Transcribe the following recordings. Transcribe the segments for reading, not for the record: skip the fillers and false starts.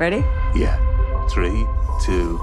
Ready? Yeah. 3, 2...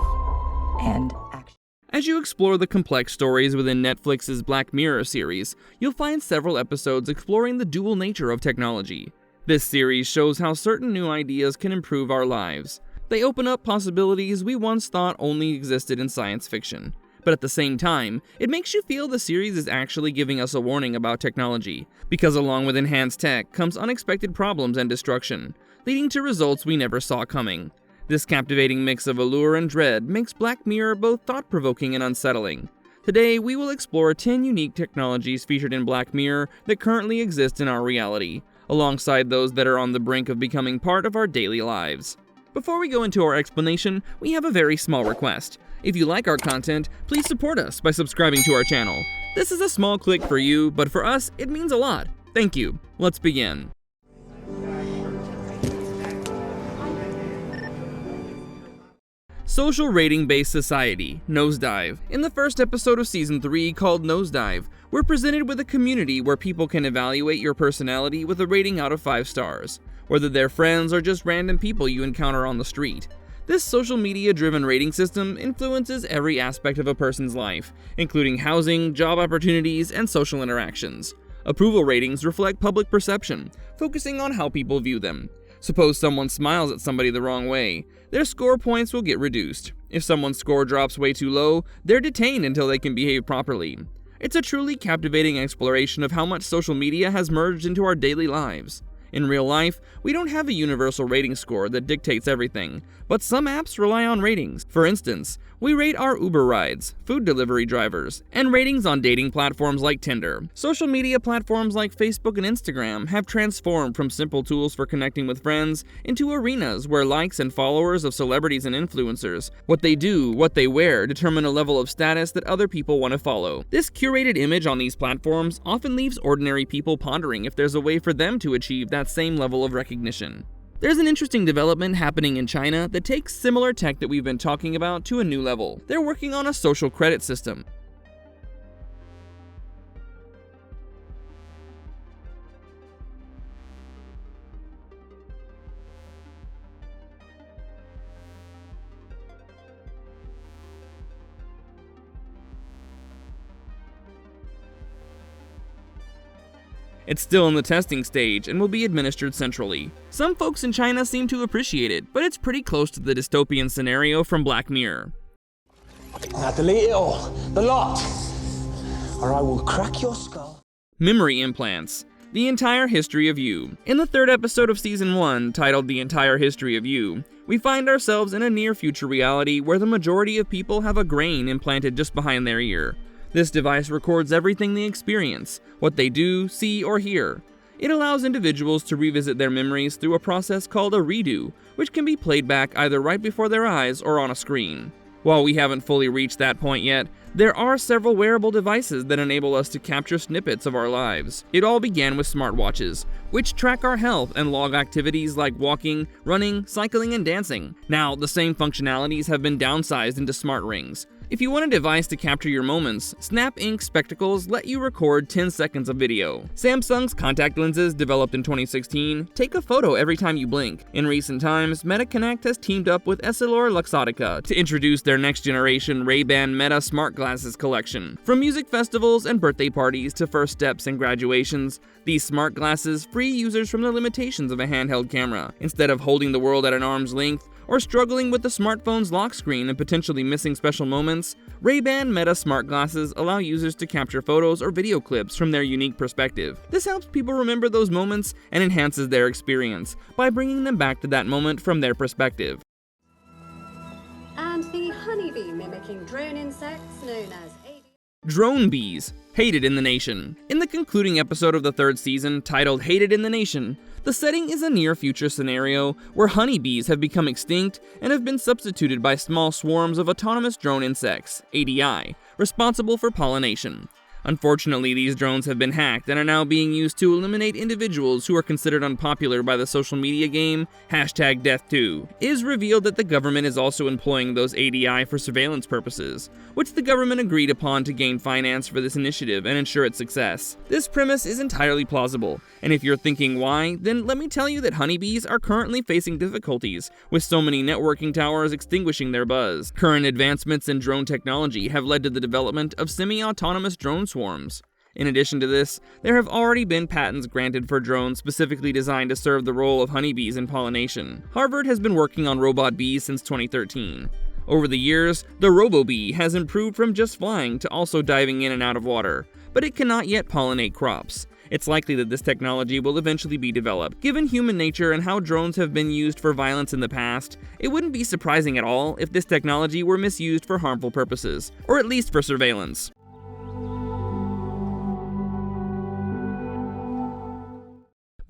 And action. As you explore the complex stories within Netflix's Black Mirror series, you'll find several episodes exploring the dual nature of technology. This series shows how certain new ideas can improve our lives. They open up possibilities we once thought only existed in science fiction. But at the same time, it makes you feel the series is actually giving us a warning about technology, because along with enhanced tech comes unexpected problems and destruction, leading to results we never saw coming. This captivating mix of allure and dread makes Black Mirror both thought-provoking and unsettling. Today, we will explore 10 unique technologies featured in Black Mirror that currently exist in our reality, alongside those that are on the brink of becoming part of our daily lives. Before we go into our explanation, we have a very small request. If you like our content, please support us by subscribing to our channel. This is a small click for you, but for us, it means a lot. Thank you. Let's begin. Social rating-based society, Nosedive. In the first episode of Season 3 called Nosedive, we're presented with a community where people can evaluate your personality with a rating out of 5 stars, whether they're friends or just random people you encounter on the street. This social media-driven rating system influences every aspect of a person's life, including housing, job opportunities, and social interactions. Approval ratings reflect public perception, focusing on how people view them. Suppose someone smiles at somebody the wrong way, their score points will get reduced. If someone's score drops way too low, they're detained until they can behave properly. It's a truly captivating exploration of how much social media has merged into our daily lives. In real life, we don't have a universal rating score that dictates everything, but some apps rely on ratings. For instance, we rate our Uber rides, food delivery drivers, and ratings on dating platforms like Tinder. Social media platforms like Facebook and Instagram have transformed from simple tools for connecting with friends into arenas where likes and followers of celebrities and influencers, what they do, what they wear, determine a level of status that other people want to follow. This curated image on these platforms often leaves ordinary people pondering if there's a way for them to achieve that same level of recognition. There's an interesting development happening in China that takes similar tech that we've been talking about to a new level. They're working on a social credit system. It's still in the testing stage and will be administered centrally. Some folks in China seem to appreciate it, but it's pretty close to the dystopian scenario from Black Mirror. Now delete it all, the lot, or I will crack your skull. Memory implants. The entire history of you. In the third episode of Season 1, titled The Entire History of You, we find ourselves in a near-future reality where the majority of people have a grain implanted just behind their ear. This device records everything they experience, what they do, see, or hear. It allows individuals to revisit their memories through a process called a redo, which can be played back either right before their eyes or on a screen. While we haven't fully reached that point yet, there are several wearable devices that enable us to capture snippets of our lives. It all began with smartwatches, which track our health and log activities like walking, running, cycling, and dancing. Now, the same functionalities have been downsized into smart rings. If you want a device to capture your moments, Snap Inc. spectacles let you record 10 seconds of video. Samsung's contact lenses, developed in 2016, take a photo every time you blink. In recent times, Meta Connect has teamed up with Essilor Luxottica to introduce their next-generation Ray-Ban Meta smart glasses collection. From music festivals and birthday parties to first steps and graduations, these smart glasses free users from the limitations of a handheld camera. Instead of holding the world at an arm's length, or struggling with the smartphone's lock screen and potentially missing special moments, Ray-Ban Meta smart glasses allow users to capture photos or video clips from their unique perspective. This helps people remember those moments and enhances their experience by bringing them back to that moment from their perspective. And the honeybee mimicking drone insects known as Drone bees, hated in the nation. In the concluding episode of the third season, titled Hated in the Nation, the setting is a near-future scenario where honeybees have become extinct and have been substituted by small swarms of autonomous drone insects, ADI, responsible for pollination. Unfortunately, these drones have been hacked and are now being used to eliminate individuals who are considered unpopular by the social media game #Death2. It is revealed that the government is also employing those ADI for surveillance purposes, which the government agreed upon to gain finance for this initiative and ensure its success. This premise is entirely plausible, and if you're thinking why, then let me tell you that honeybees are currently facing difficulties, with so many networking towers extinguishing their buzz. Current advancements in drone technology have led to the development of semi-autonomous drone swarms. In addition to this, there have already been patents granted for drones specifically designed to serve the role of honeybees in pollination. Harvard has been working on robot bees since 2013. Over the years, the RoboBee has improved from just flying to also diving in and out of water, but it cannot yet pollinate crops. It's likely that this technology will eventually be developed. Given human nature and how drones have been used for violence in the past, it wouldn't be surprising at all if this technology were misused for harmful purposes, or at least for surveillance.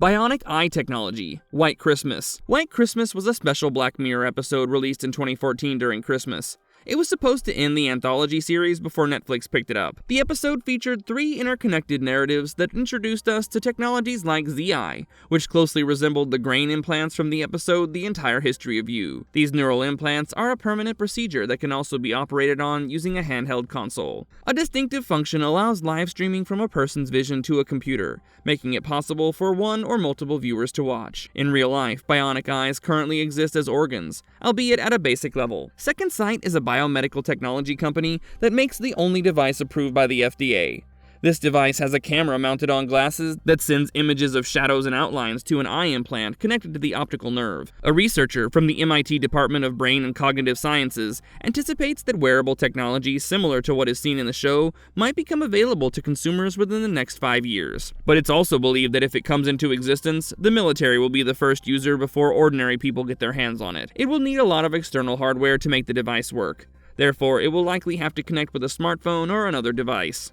Bionic Eye Technology, White Christmas. White Christmas was a special Black Mirror episode released in 2014 during Christmas. It was supposed to end the anthology series before Netflix picked it up. The episode featured 3 interconnected narratives that introduced us to technologies like ZI, which closely resembled the grain implants from the episode The Entire History of You. These neural implants are a permanent procedure that can also be operated on using a handheld console. A distinctive function allows live streaming from a person's vision to a computer, making it possible for one or multiple viewers to watch. In real life, bionic eyes currently exist as organs, albeit at a basic level. Second Sight is a biomedical technology company that makes the only device approved by the FDA. This device has a camera mounted on glasses that sends images of shadows and outlines to an eye implant connected to the optical nerve. A researcher from the MIT Department of Brain and Cognitive Sciences anticipates that wearable technology similar to what is seen in the show might become available to consumers within the next 5 years. But it's also believed that if it comes into existence, the military will be the first user before ordinary people get their hands on it. It will need a lot of external hardware to make the device work. Therefore, it will likely have to connect with a smartphone or another device.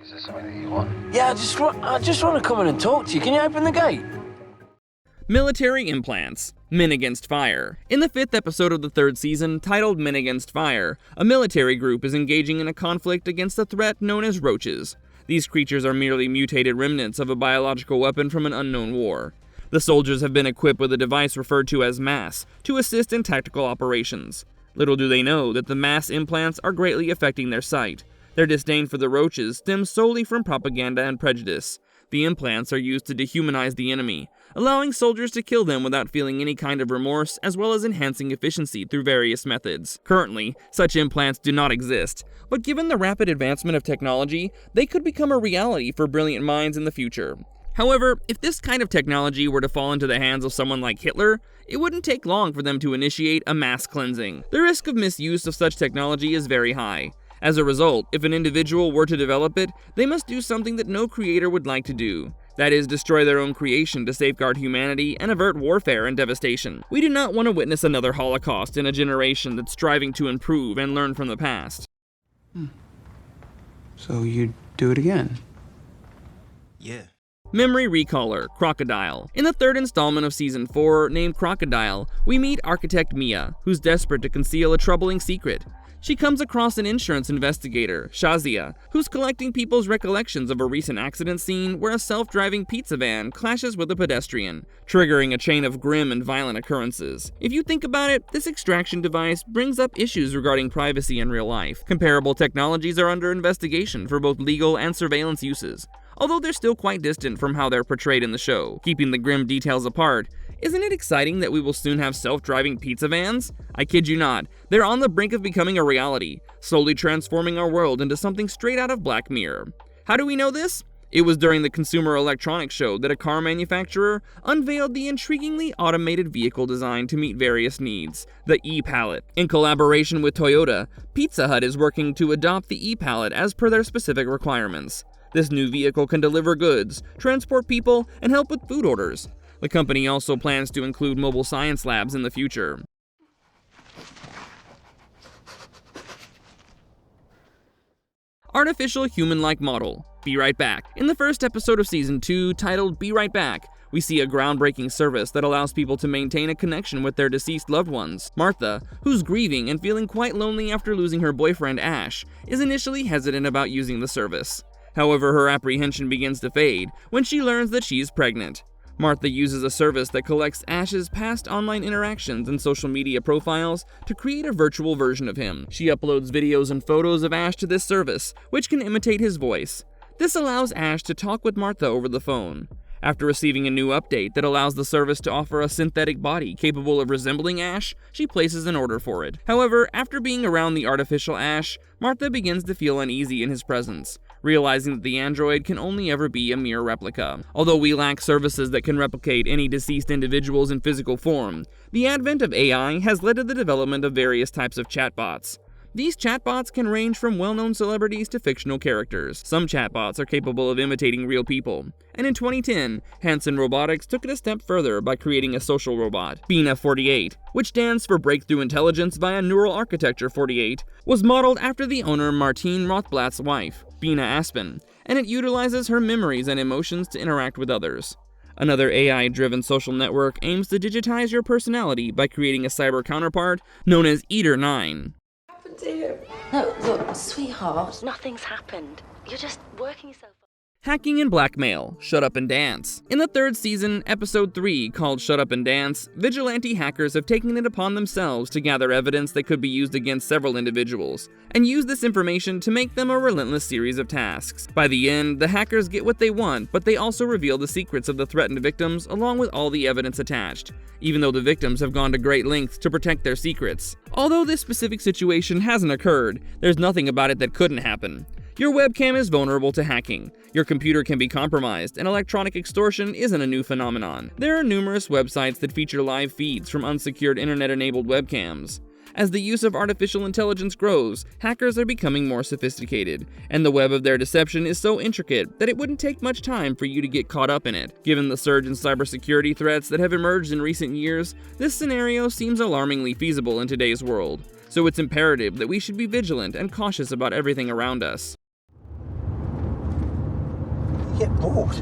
Is there something that you want? Yeah, I just want to come in and talk to you. Can you open the gate? Military implants. Men Against Fire. In the 5th episode of the 3rd season, titled Men Against Fire, a military group is engaging in a conflict against a threat known as roaches. These creatures are merely mutated remnants of a biological weapon from an unknown war. The soldiers have been equipped with a device referred to as MASS to assist in tactical operations. Little do they know that the MASS implants are greatly affecting their sight. Their disdain for the roaches stems solely from propaganda and prejudice. The implants are used to dehumanize the enemy, allowing soldiers to kill them without feeling any kind of remorse, as well as enhancing efficiency through various methods. Currently, such implants do not exist, but given the rapid advancement of technology, they could become a reality for brilliant minds in the future. However, if this kind of technology were to fall into the hands of someone like Hitler, it wouldn't take long for them to initiate a mass cleansing. The risk of misuse of such technology is very high. As a result, if an individual were to develop it, they must do something that no creator would like to do. That is, destroy their own creation to safeguard humanity and avert warfare and devastation. We do not want to witness another Holocaust in a generation that's striving to improve and learn from the past. So you'd do it again? Yeah. Memory Recaller, Crocodile. In the 3rd installment of Season 4, named Crocodile, we meet architect Mia, who's desperate to conceal a troubling secret. She comes across an insurance investigator, Shazia, who's collecting people's recollections of a recent accident scene where a self-driving pizza van clashes with a pedestrian, triggering a chain of grim and violent occurrences. If you think about it, this extraction device brings up issues regarding privacy in real life. Comparable technologies are under investigation for both legal and surveillance uses, although they're still quite distant from how they're portrayed in the show. Keeping the grim details apart, isn't it exciting that we will soon have self-driving pizza vans? I kid you not, they're on the brink of becoming a reality, slowly transforming our world into something straight out of Black Mirror. How do we know this? It was during the Consumer Electronics Show that a car manufacturer unveiled the intriguingly automated vehicle design to meet various needs, the e-Pallet. In collaboration with Toyota, Pizza Hut is working to adopt the e-Pallet as per their specific requirements. This new vehicle can deliver goods, transport people, and help with food orders. The company also plans to include mobile science labs in the future. Artificial human-like model. Be Right Back. In the 1st episode of Season 2, titled Be Right Back, we see a groundbreaking service that allows people to maintain a connection with their deceased loved ones. Martha, who's grieving and feeling quite lonely after losing her boyfriend Ash, is initially hesitant about using the service. However, her apprehension begins to fade when she learns that she's pregnant. Martha uses a service that collects Ash's past online interactions and social media profiles to create a virtual version of him. She uploads videos and photos of Ash to this service, which can imitate his voice. This allows Ash to talk with Martha over the phone. After receiving a new update that allows the service to offer a synthetic body capable of resembling Ash, she places an order for it. However, after being around the artificial Ash, Martha begins to feel uneasy in his presence, realizing that the android can only ever be a mere replica. Although we lack services that can replicate any deceased individuals in physical form, the advent of AI has led to the development of various types of chatbots. These chatbots can range from well-known celebrities to fictional characters. Some chatbots are capable of imitating real people. And in 2010, Hanson Robotics took it a step further by creating a social robot. Bina 48, which stands for Breakthrough Intelligence via Neural Architecture 48, was modeled after the owner Martine Rothblatt's wife, Bina Aspen, and it utilizes her memories and emotions to interact with others. Another AI-driven social network aims to digitize your personality by creating a cyber counterpart known as Eater 9. No, look, sweetheart, nothing's happened. You're just working yourself up. Hacking and blackmail, Shut Up and Dance. In the third season, episode 3, called Shut Up and Dance, vigilante hackers have taken it upon themselves to gather evidence that could be used against several individuals, and use this information to make them a relentless series of tasks. By the end, the hackers get what they want, but they also reveal the secrets of the threatened victims along with all the evidence attached, even though the victims have gone to great lengths to protect their secrets. Although this specific situation hasn't occurred, there's nothing about it that couldn't happen. Your webcam is vulnerable to hacking, your computer can be compromised, and electronic extortion isn't a new phenomenon. There are numerous websites that feature live feeds from unsecured internet-enabled webcams. As the use of artificial intelligence grows, hackers are becoming more sophisticated, and the web of their deception is so intricate that it wouldn't take much time for you to get caught up in it. Given the surge in cybersecurity threats that have emerged in recent years, this scenario seems alarmingly feasible in today's world. So it's imperative that we should be vigilant and cautious about everything around us. Get bored.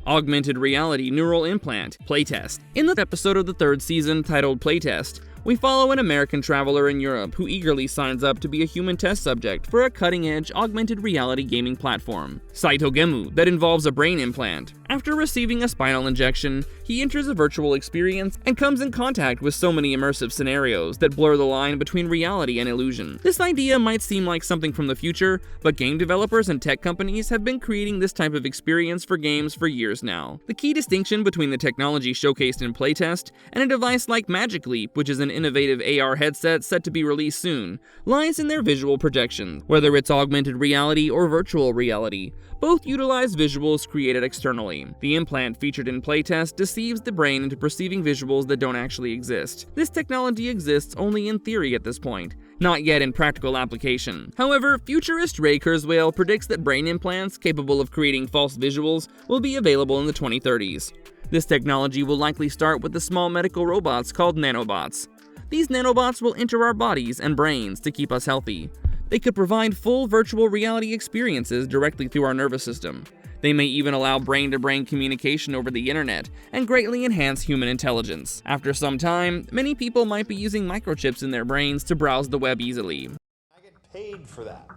Augmented Reality Neural Implant Playtest. In the episode of the third season titled Playtest, we follow an American traveler in Europe who eagerly signs up to be a human test subject for a cutting-edge augmented reality gaming platform, Saitogemu, that involves a brain implant. After receiving a spinal injection, he enters a virtual experience and comes in contact with so many immersive scenarios that blur the line between reality and illusion. This idea might seem like something from the future, but game developers and tech companies have been creating this type of experience for games for years now. The key distinction between the technology showcased in Playtest and a device like Magic Leap, which is an innovative AR headset set to be released soon, lies in their visual projection. Whether it's augmented reality or virtual reality, both utilize visuals created externally. The implant featured in Playtest deceives the brain into perceiving visuals that don't actually exist. This technology exists only in theory at this point, not yet in practical application. However, futurist Ray Kurzweil predicts that brain implants capable of creating false visuals will be available in the 2030s. This technology will likely start with the small medical robots called nanobots. These nanobots will enter our bodies and brains to keep us healthy. They could provide full virtual reality experiences directly through our nervous system. They may even allow brain-to-brain communication over the internet and greatly enhance human intelligence. After some time, many people might be using microchips in their brains to browse the web easily. I get paid for that.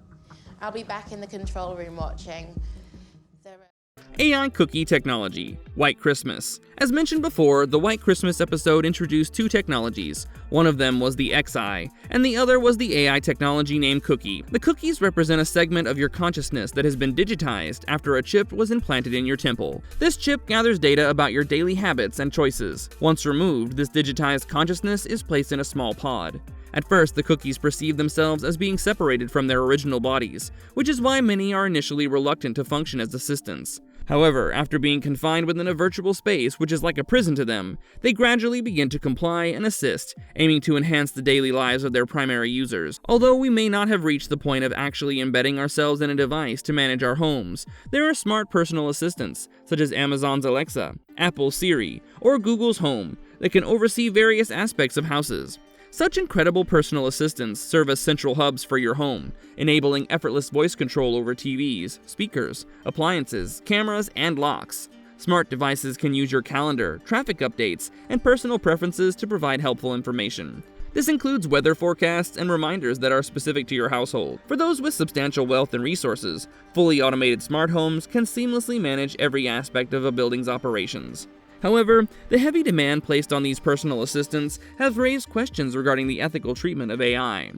I'll be back in the control room watching. AI cookie technology, White Christmas. As mentioned before, the White Christmas episode introduced two technologies. One of them was the XI, and the other was the AI technology named Cookie. The cookies represent a segment of your consciousness that has been digitized after a chip was implanted in your temple. This chip gathers data about your daily habits and choices. Once removed, this digitized consciousness is placed in a small pod. At first, the cookies perceive themselves as being separated from their original bodies, which is why many are initially reluctant to function as assistants. However, after being confined within a virtual space which is like a prison to them, they gradually begin to comply and assist, aiming to enhance the daily lives of their primary users. Although we may not have reached the point of actually embedding ourselves in a device to manage our homes, there are smart personal assistants, such as Amazon's Alexa, Apple's Siri, or Google's Home, that can oversee various aspects of houses. Such incredible personal assistants serve as central hubs for your home, enabling effortless voice control over TVs, speakers, appliances, cameras, and locks. Smart devices can use your calendar, traffic updates, and personal preferences to provide helpful information. This includes weather forecasts and reminders that are specific to your household. For those with substantial wealth and resources, fully automated smart homes can seamlessly manage every aspect of a building's operations. However, the heavy demand placed on these personal assistants has raised questions regarding the ethical treatment of AI.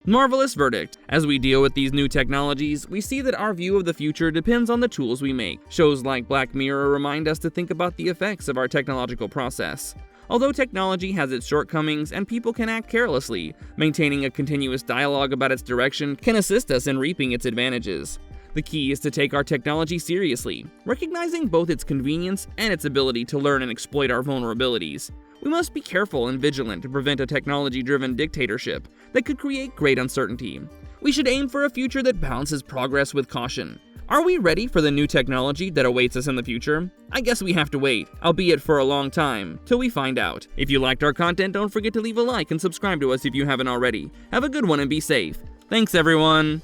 Marvelous verdict. As we deal with these new technologies, we see that our view of the future depends on the tools we make. Shows like Black Mirror remind us to think about the effects of our technological process. Although technology has its shortcomings and people can act carelessly, maintaining a continuous dialogue about its direction can assist us in reaping its advantages. The key is to take our technology seriously, recognizing both its convenience and its ability to learn and exploit our vulnerabilities. We must be careful and vigilant to prevent a technology-driven dictatorship that could create great uncertainty. We should aim for a future that balances progress with caution. Are we ready for the new technology that awaits us in the future? I guess we have to wait, albeit for a long time, till we find out. If you liked our content, don't forget to leave a like and subscribe to us if you haven't already. Have a good one and be safe. Thanks, everyone!